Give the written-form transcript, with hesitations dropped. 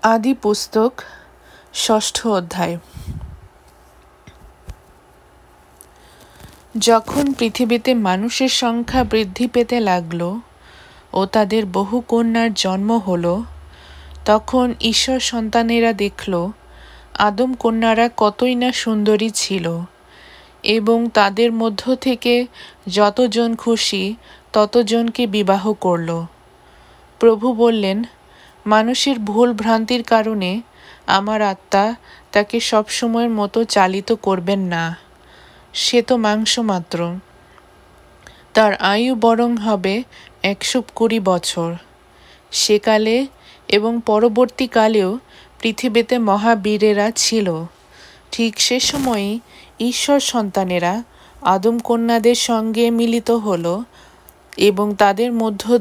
আদি পুস্তক ৬ষ্ঠ অধ্যায়। যখন পৃথিবীতে মানুষের সংখ্যা বৃদ্ধি পেতে লাগল ও তাদের বহু কন্যার জন্ম হল, তখন ঈশ্বর সন্তানেরা দেখল আদম কন্যারা কতই না সুন্দরী ছিল, এবং তাদের মধ্য থেকে যতজন খুশি ততজনকে বিবাহ করল। প্রভু বললেন, মানুষের ভুল ভ্রান্তির কারণে আমার আত্মা তাকে সবসময়ের মতো চালিত করবেন না। সে তো মাংস মাত্র, তার আয়ু বরং হবে ১২০ বছর। সেকালে এবং পরবর্তীকালেও পৃথিবীতে মহাবীরেরা ছিল। ঠিক সে সময়ই ঈশ্বর সন্তানেরা আদম কন্যাদের সঙ্গে মিলিত হল এবং তাদের মধ্য